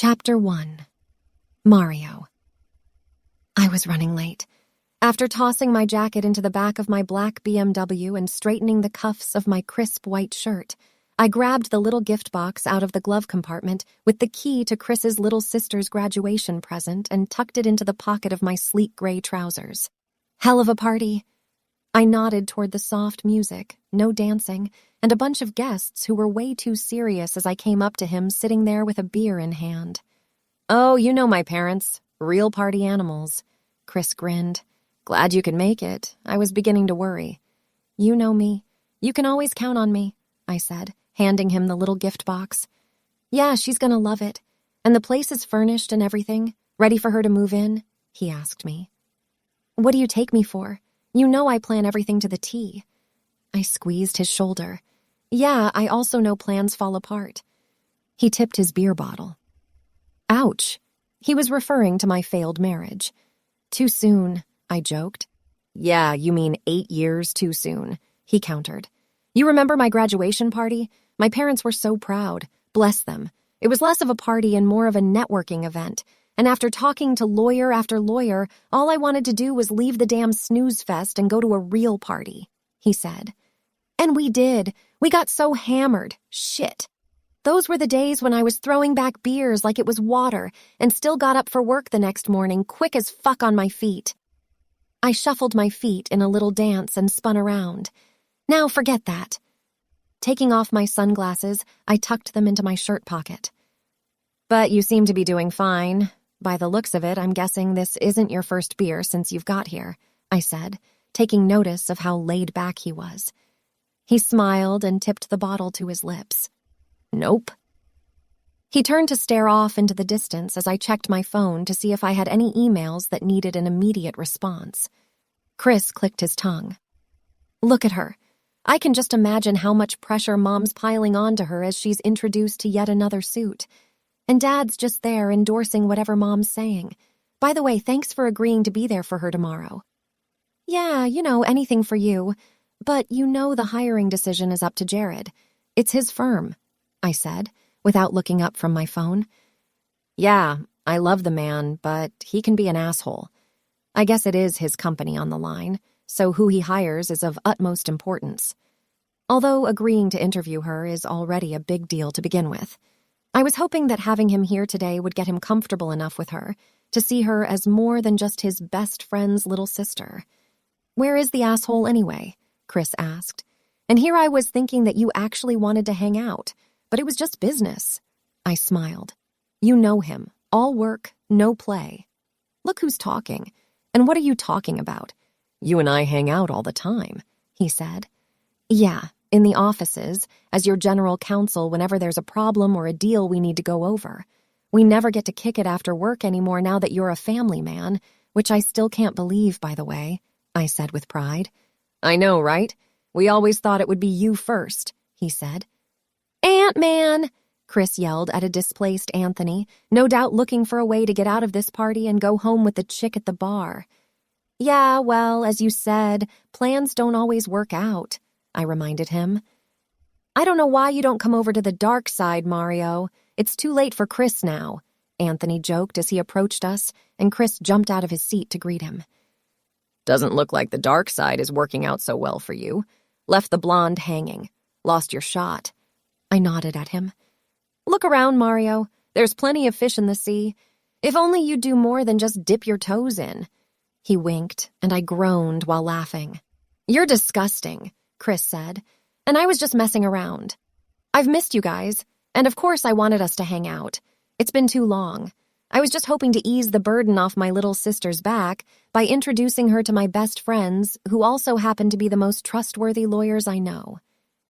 Chapter 1. Mario. I was running late. After tossing my jacket into the back of my black BMW and straightening the cuffs of my crisp white shirt, I grabbed the little gift box out of the glove compartment with the key to Chris's little sister's graduation present and tucked it into the pocket of my sleek gray trousers. Hell of a party. I nodded toward the soft music, no dancing, and a bunch of guests who were way too serious as I came up to him sitting there with a beer in hand. "Oh, you know my parents. Real party animals." Chris grinned. "Glad you could make it. I was beginning to worry." "You know me. You can always count on me," I said, handing him the little gift box. "Yeah, she's gonna love it. And the place is furnished and everything, ready for her to move in?" he asked me. "What do you take me for? You know I plan everything to the T." I squeezed his shoulder. "Yeah, I also know plans fall apart." He tipped his beer bottle. Ouch. He was referring to my failed marriage. "Too soon," I joked. "Yeah, you mean 8 years too soon," he countered. "You remember my graduation party? My parents were so proud. Bless them. It was less of a party and more of a networking event. And after talking to lawyer after lawyer, all I wanted to do was leave the damn snooze fest and go to a real party," he said. "And we did. We got so hammered. Shit. Those were the days when I was throwing back beers like it was water and still got up for work the next morning, quick as fuck on my feet." I shuffled my feet in a little dance and spun around. "Now forget that." Taking off my sunglasses, I tucked them into my shirt pocket. "But you seem to be doing fine. By the looks of it, I'm guessing this isn't your first beer since you've got here," I said, taking notice of how laid back he was. He smiled and tipped the bottle to his lips. "Nope." He turned to stare off into the distance as I checked my phone to see if I had any emails that needed an immediate response. Chris clicked his tongue. "Look at her. I can just imagine how much pressure Mom's piling onto her as she's introduced to yet another suit. And Dad's just there endorsing whatever Mom's saying. By the way, thanks for agreeing to be there for her tomorrow." "Yeah, anything for you. But the hiring decision is up to Jared. It's his firm," I said, without looking up from my phone. "Yeah, I love the man, but he can be an asshole. I guess it is his company on the line, so who he hires is of utmost importance. Although agreeing to interview her is already a big deal to begin with. I was hoping that having him here today would get him comfortable enough with her to see her as more than just his best friend's little sister." "Where is the asshole anyway?" Chris asked. "And here I was thinking that you actually wanted to hang out, but it was just business." I smiled. "You know him. All work, no play." "Look who's talking. And what are you talking about?" "You and I hang out all the time," he said. "Yeah, in the offices, as your general counsel whenever there's a problem or a deal we need to go over. We never get to kick it after work anymore now that you're a family man, which I still can't believe, by the way," I said with pride. "I know, right? We always thought it would be you first," he said. "Ant-Man!" Chris yelled at a displaced Anthony, no doubt looking for a way to get out of this party and go home with the chick at the bar. "Yeah, well, as you said, plans don't always work out," I reminded him. "I don't know why you don't come over to the dark side, Mario. It's too late for Chris now," Anthony joked as he approached us, and Chris jumped out of his seat to greet him. "Doesn't look like the dark side is working out so well for you. Left the blonde hanging. Lost your shot." I nodded at him. "Look around, Mario. There's plenty of fish in the sea. If only you'd do more than just dip your toes in." He winked, and I groaned while laughing. "You're disgusting," Chris said, "and I was just messing around. I've missed you guys, and of course I wanted us to hang out. It's been too long. I was just hoping to ease the burden off my little sister's back by introducing her to my best friends, who also happen to be the most trustworthy lawyers I know."